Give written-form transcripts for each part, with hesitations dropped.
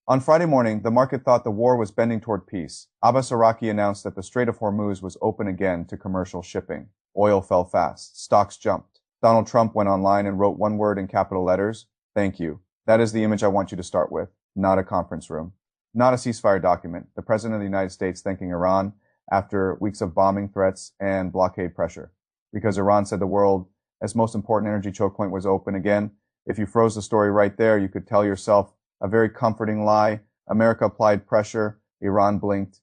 On Friday morning, the market thought the war was bending toward peace. Abbas Araki announced that the Strait of Hormuz was open again to commercial shipping. Oil fell fast. Stocks jumped. Donald Trump went online and wrote one word in capital letters: thank you. That is the image I want you to start with, not a conference room, not a ceasefire document. The President of the United States thanking Iran after weeks of bombing threats and blockade pressure. Because Iran said the world's most important energy choke point was open again. If you froze the story right there, you could tell yourself a very comforting lie. America applied pressure. Iran blinked.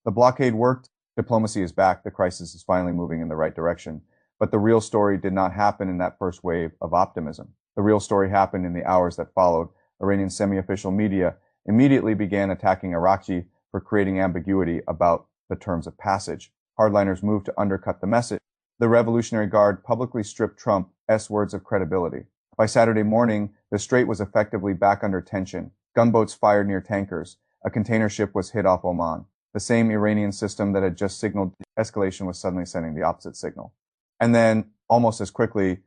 The blockade worked. Diplomacy is back. The crisis is finally moving in the right direction. But the real story did not happen in that first wave of optimism. The real story happened in the hours that followed. Iranian semi-official media immediately began attacking Araki for creating ambiguity about the terms of passage. Hardliners moved to undercut the message. The Revolutionary Guard publicly stripped Trump's words of credibility. By Saturday morning, the strait was effectively back under tension. Gunboats fired near tankers. A container ship was hit off Oman. The same Iranian system that had just signaled escalation was suddenly sending the opposite signal. And then, almost as quickly,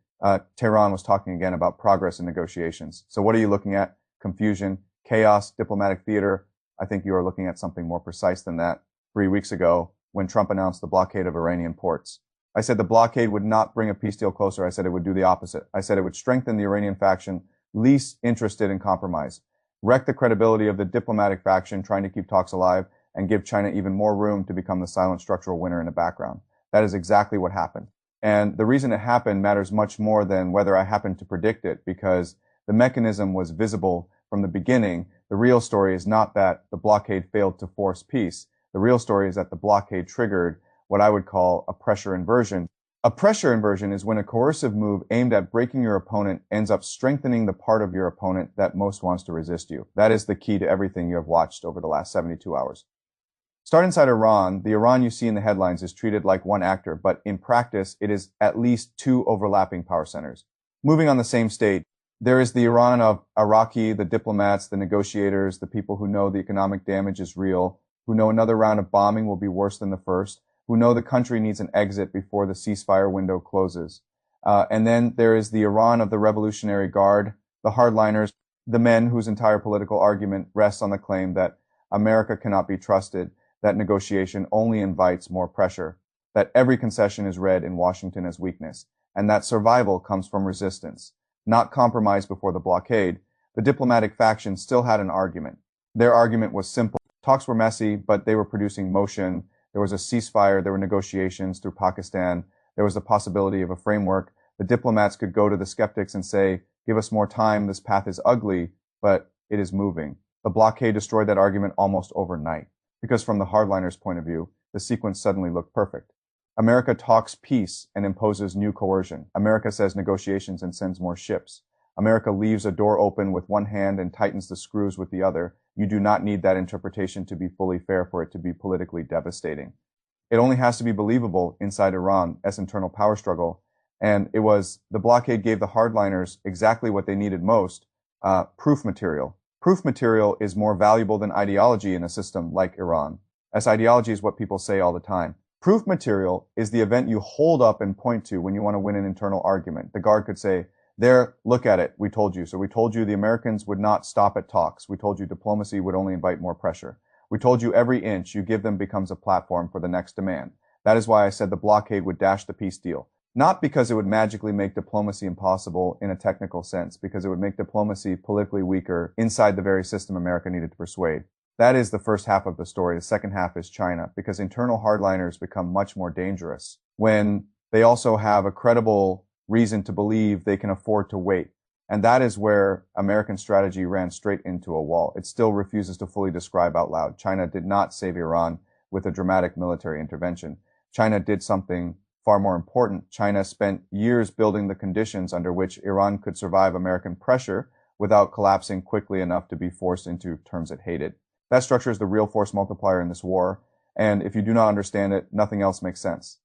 Tehran was talking again about progress in negotiations. So what are you looking at? Confusion, chaos, diplomatic theater. I think you are looking at something more precise than that. 3 weeks ago, when Trump announced the blockade of Iranian ports, I said the blockade would not bring a peace deal closer. I said it would do the opposite. I said it would strengthen the Iranian faction least interested in compromise, wreck the credibility of the diplomatic faction trying to keep talks alive, and give China even more room to become the silent structural winner in the background. That is exactly what happened. And the reason it happened matters much more than whether I happened to predict it, because the mechanism was visible from the beginning. The real story is not that the blockade failed to force peace. The real story is that the blockade triggered what I would call a pressure inversion. A pressure inversion is when a coercive move aimed at breaking your opponent ends up strengthening the part of your opponent that most wants to resist you. That is the key to everything you have watched over the last 72 hours. Start inside Iran. The Iran you see in the headlines is treated like one actor, but in practice, it is at least two overlapping power centers. Moving on the same state, there is the Iran of Araki, the diplomats, the negotiators, the people who know the economic damage is real, who know another round of bombing will be worse than the first, who know the country needs an exit before the ceasefire window closes. And then there is the Iran of the Revolutionary Guard, the hardliners, the men whose entire political argument rests on the claim that America cannot be trusted, that negotiation only invites more pressure, that every concession is read in Washington as weakness, and that survival comes from resistance, not compromise before the blockade. The diplomatic faction still had an argument. Their argument was simple. Talks were messy, but they were producing motion. There was a ceasefire. There were negotiations through Pakistan. There was the possibility of a framework. The diplomats could go to the skeptics and say, give us more time. This path is ugly, but it is moving. The blockade destroyed that argument almost overnight, because from the hardliners' point of view, the sequence suddenly looked perfect. America talks peace and imposes new coercion. America says negotiations and sends more ships. America leaves a door open with one hand and tightens the screws with the other. You do not need that interpretation to be fully fair for it to be politically devastating. It only has to be believable inside Iran's internal power struggle. And it was the blockade gave the hardliners exactly what they needed most, proof material. Proof material is more valuable than ideology in a system like Iran, as ideology is what people say all the time. Proof material is the event you hold up and point to when you want to win an internal argument. The guard could say, there, look at it. We told you. So we told you the Americans would not stop at talks. We told you diplomacy would only invite more pressure. We told you every inch you give them becomes a platform for the next demand. That is why I said the blockade would dash the peace deal. Not because it would magically make diplomacy impossible in a technical sense, because it would make diplomacy politically weaker inside the very system America needed to persuade. That is the first half of the story. The second half is China, because internal hardliners become much more dangerous when they also have a credible reason to believe they can afford to wait. And that is where American strategy ran straight into a wall. It still refuses to fully describe out loud. China did not save Iran with a dramatic military intervention. China did something far more important. China spent years building the conditions under which Iran could survive American pressure without collapsing quickly enough to be forced into terms it hated. That structure is the real force multiplier in this war. And if you do not understand it, nothing else makes sense.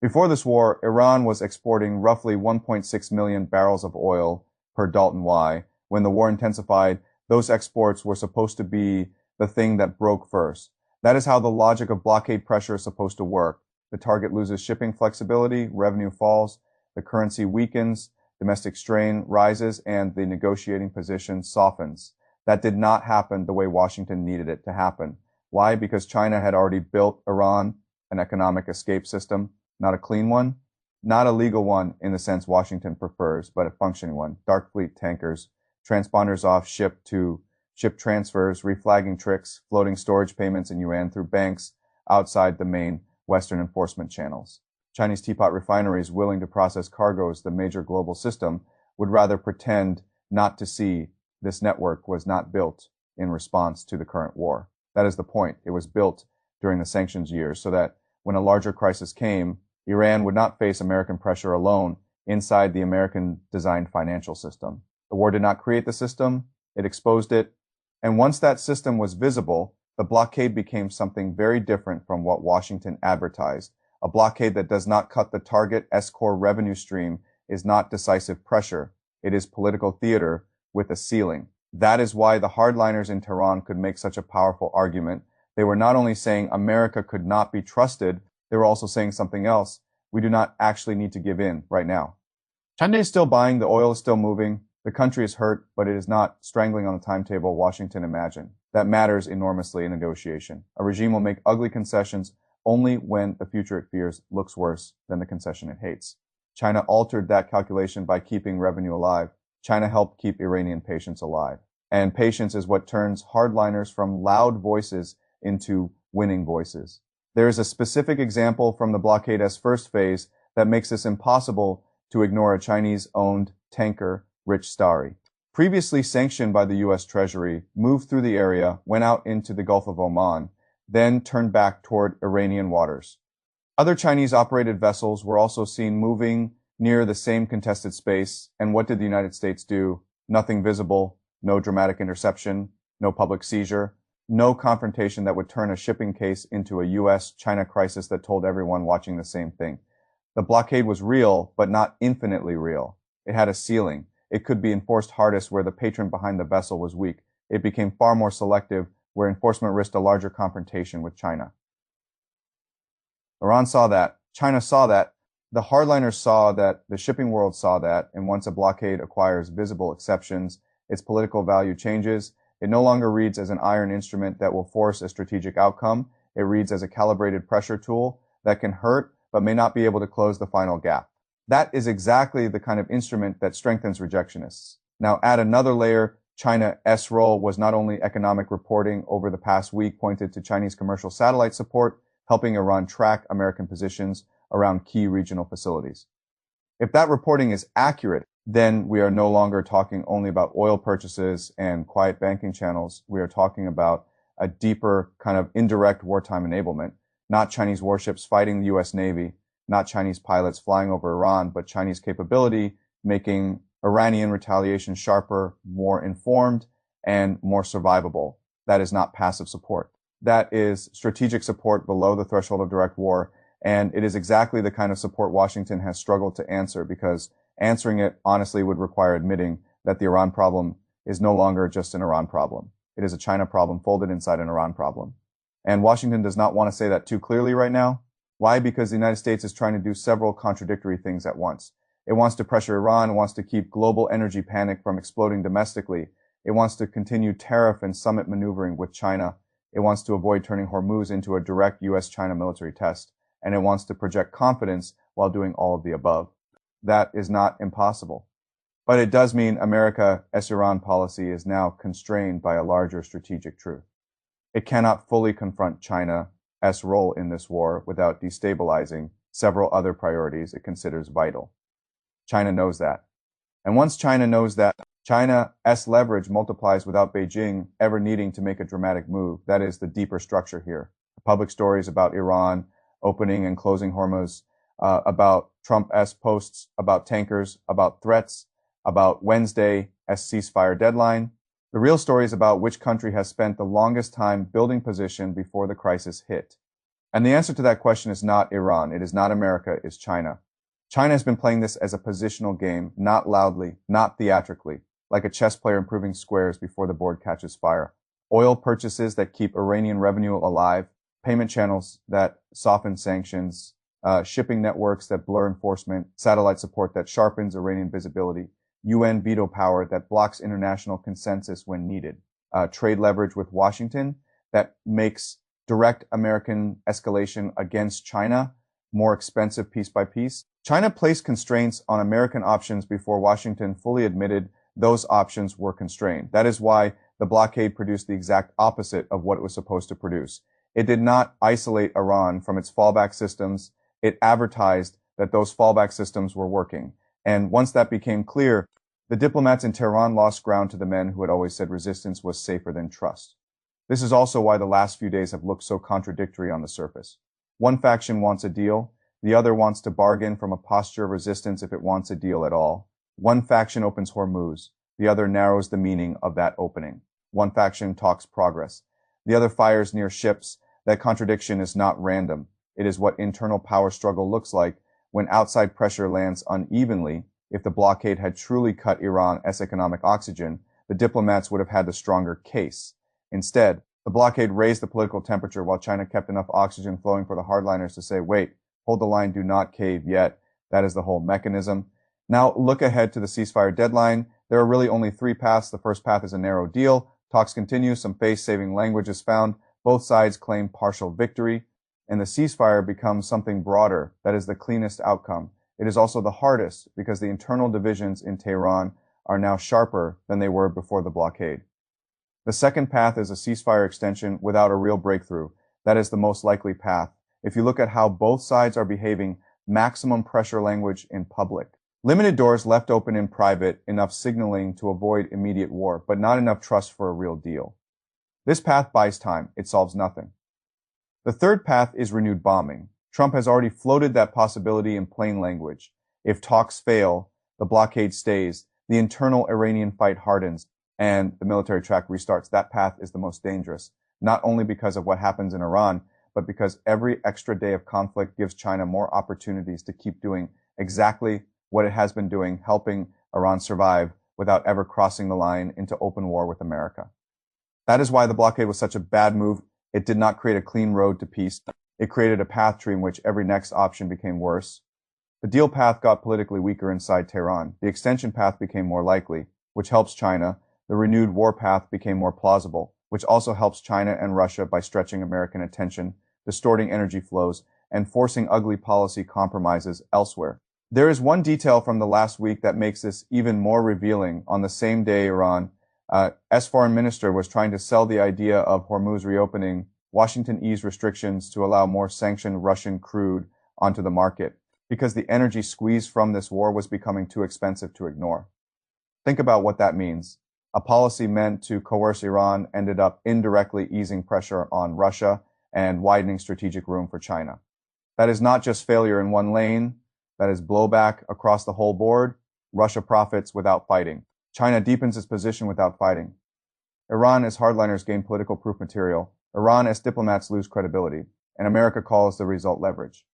Before this war, Iran was exporting roughly 1.6 million barrels of oil per Dalton Y. When the war intensified, those exports were supposed to be the thing that broke first. That is how the logic of blockade pressure is supposed to work. The target loses shipping flexibility, revenue falls, the currency weakens, domestic strain rises, and the negotiating position softens. That did not happen the way Washington needed it to happen. Why? Because China had already built Iran an economic escape system, not a clean one, not a legal one in the sense Washington prefers, but a functioning one. Dark fleet tankers, transponders off ship to ship transfers, reflagging tricks, floating storage payments in yuan through banks outside the main Western enforcement channels. Chinese teapot refineries willing to process cargoes the major global system would rather pretend not to see this network was not built in response to the current war. That is the point. It was built during the sanctions years so that when a larger crisis came, Iran would not face American pressure alone inside the American-designed financial system. The war did not create the system, it exposed it, and once that system was visible, the blockade became something very different from what Washington advertised. A blockade that does not cut the target S-core revenue stream is not decisive pressure. It is political theater with a ceiling. That is why the hardliners in Tehran could make such a powerful argument. They were not only saying America could not be trusted, they were also saying something else. We do not actually need to give in right now. China is still buying, the oil is still moving, the country is hurt, but it is not strangling on the timetable Washington imagined. That matters enormously in negotiation. A regime will make ugly concessions only when the future it fears looks worse than the concession it hates. China altered that calculation by keeping revenue alive. China helped keep Iranian patience alive. And patience is what turns hardliners from loud voices into winning voices. There is a specific example from the blockade's first phase that makes this impossible to ignore: a Chinese-owned tanker, Rich Starry. Previously sanctioned by the U.S. Treasury, moved through the area, went out into the Gulf of Oman, then turned back toward Iranian waters. Other Chinese-operated vessels were also seen moving near the same contested space, and what did the United States do? Nothing visible, no dramatic interception, no public seizure, no confrontation that would turn a shipping case into a U.S.-China crisis that told everyone watching the same thing. The blockade was real, but not infinitely real. It had a ceiling. It could be enforced hardest where the patron behind the vessel was weak. It became far more selective where enforcement risked a larger confrontation with China. Iran saw that. China saw that. The hardliners saw that. The shipping world saw that. And once a blockade acquires visible exceptions, its political value changes. It no longer reads as an iron instrument that will force a strategic outcome. It reads as a calibrated pressure tool that can hurt but may not be able to close the final gap. That is exactly the kind of instrument that strengthens rejectionists. Now add another layer. China's role was not only economic reporting over the past week pointed to Chinese commercial satellite support, helping Iran track American positions around key regional facilities. If that reporting is accurate, then we are no longer talking only about oil purchases and quiet banking channels. We are talking about a deeper kind of indirect wartime enablement, not Chinese warships fighting the U.S. Navy, not Chinese pilots flying over Iran, but Chinese capability making Iranian retaliation sharper, more informed, and more survivable. That is not passive support. That is strategic support below the threshold of direct war, and it is exactly the kind of support Washington has struggled to answer, because answering it honestly would require admitting that the Iran problem is no longer just an Iran problem. It is a China problem folded inside an Iran problem. And Washington does not want to say that too clearly right now. Why? Because the United States is trying to do several contradictory things at once. It wants to pressure Iran, wants to keep global energy panic from exploding domestically. It wants to continue tariff and summit maneuvering with China. It wants to avoid turning Hormuz into a direct U.S.-China military test. And it wants to project confidence while doing all of the above. That is not impossible. But it does mean America's Iran policy is now constrained by a larger strategic truth. It cannot fully confront China's role in this war without destabilizing several other priorities it considers vital. China knows that. And once China knows that, China's leverage multiplies without Beijing ever needing to make a dramatic move. That is the deeper structure here. The public stories about Iran opening and closing Hormuz, about Trump's posts, about tankers, about threats, about Wednesday's ceasefire deadline. The real story is about which country has spent the longest time building position before the crisis hit. And the answer to that question is not Iran. It is not America. It's China. China has been playing this as a positional game, not loudly, not theatrically, like a chess player improving squares before the board catches fire. Oil purchases that keep Iranian revenue alive, payment channels that soften sanctions, shipping networks that blur enforcement, satellite support that sharpens Iranian visibility, UN veto power that blocks international consensus when needed. trade leverage with Washington that makes direct American escalation against China more expensive piece by piece. China placed constraints on American options before Washington fully admitted those options were constrained. That is why the blockade produced the exact opposite of what it was supposed to produce. It did not isolate Iran from its fallback systems. It advertised that those fallback systems were working. And once that became clear, the diplomats in Tehran lost ground to the men who had always said resistance was safer than trust. This is also why the last few days have looked so contradictory on the surface. One faction wants a deal. The other wants to bargain from a posture of resistance if it wants a deal at all. One faction opens Hormuz. The other narrows the meaning of that opening. One faction talks progress. The other fires near ships. That contradiction is not random. It is what internal power struggle looks like when outside pressure lands unevenly. If the blockade had truly cut Iran's economic oxygen, the diplomats would have had the stronger case. Instead, the blockade raised the political temperature while China kept enough oxygen flowing for the hardliners to say, wait, hold the line, do not cave yet. That is the whole mechanism. Now look ahead to the ceasefire deadline. There are really only three paths. The first path is a narrow deal. Talks continue. Some face-saving language is found. Both sides claim partial victory. And the ceasefire becomes something broader. That is the cleanest outcome. It is also the hardest because the internal divisions in Tehran are now sharper than they were before the blockade. The second path is a ceasefire extension without a real breakthrough. That is the most likely path. If you look at how both sides are behaving, maximum pressure language in public. Limited doors left open in private, enough signaling to avoid immediate war, but not enough trust for a real deal. This path buys time. It solves nothing. The third path is renewed bombing. Trump has already floated that possibility in plain language. If talks fail, the blockade stays, the internal Iranian fight hardens, and the military track restarts. That path is the most dangerous, not only because of what happens in Iran, but because every extra day of conflict gives China more opportunities to keep doing exactly what it has been doing, helping Iran survive without ever crossing the line into open war with America. That is why the blockade was such a bad move. It did not create a clean road to peace. It created a path tree in which every next option became worse. The deal path got politically weaker inside Tehran. The extension path became more likely, which helps China. The renewed war path became more plausible, which also helps China and Russia by stretching American attention, distorting energy flows, and forcing ugly policy compromises elsewhere. There is one detail from the last week that makes this even more revealing. On the same day, Iran's foreign minister was trying to sell the idea of Hormuz reopening. Washington eased restrictions to allow more sanctioned Russian crude onto the market because the energy squeeze from this war was becoming too expensive to ignore. Think about what that means. A policy meant to coerce Iran ended up indirectly easing pressure on Russia and widening strategic room for China. That is not just failure in one lane. That is blowback across the whole board. Russia profits without fighting. China deepens its position without fighting. Iran as hardliners gain political proof material. Iran as diplomats lose credibility. And America calls the result leverage.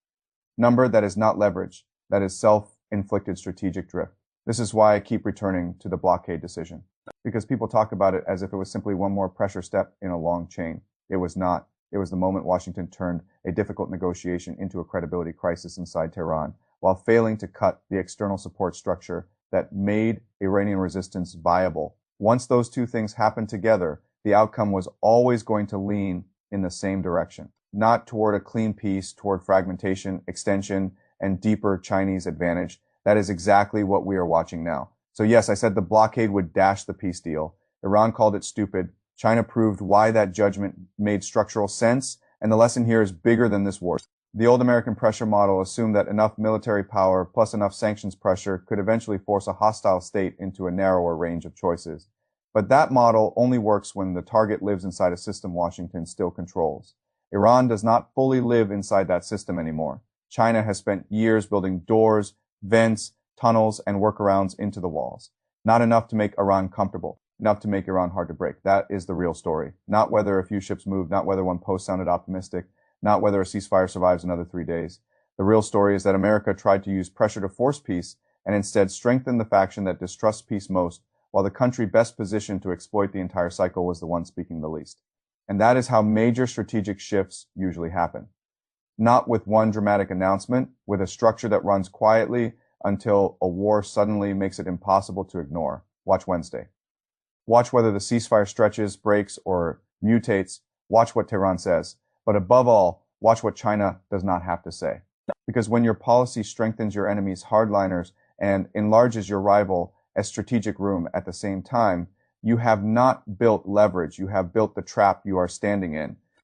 Number that is not leverage. That is self-inflicted strategic drift. This is why I keep returning to the blockade decision. Because people talk about it as if it was simply one more pressure step in a long chain. It was not. It was the moment Washington turned a difficult negotiation into a credibility crisis inside Tehran, while failing to cut the external support structure that made Iranian resistance viable. Once those two things happened together, the outcome was always going to lean in the same direction, not toward a clean peace, toward fragmentation, extension, and deeper Chinese advantage. That is exactly what we are watching now. So yes, I said the blockade would dash the peace deal. Iran called it stupid. China proved why that judgment made structural sense, and the lesson here is bigger than this war. The old American pressure model assumed that enough military power plus enough sanctions pressure could eventually force a hostile state into a narrower range of choices. But that model only works when the target lives inside a system Washington still controls. Iran does not fully live inside that system anymore. China has spent years building doors, vents, tunnels, and workarounds into the walls. Not enough to make Iran comfortable, enough to make Iran hard to break. That is the real story. Not whether a few ships moved, not whether one post sounded optimistic, not whether a ceasefire survives another 3 days. The real story is that America tried to use pressure to force peace and instead strengthen the faction that distrusts peace most, while the country best positioned to exploit the entire cycle was the one speaking the least. And that is how major strategic shifts usually happen. Not with one dramatic announcement, with a structure that runs quietly until a war suddenly makes it impossible to ignore. Watch Wednesday. Watch whether the ceasefire stretches, breaks, or mutates. Watch what Tehran says. But above all, watch what China does not have to say. Because when your policy strengthens your enemy's hardliners and enlarges your rival as strategic room at the same time, you have not built leverage. You have built the trap you are standing in.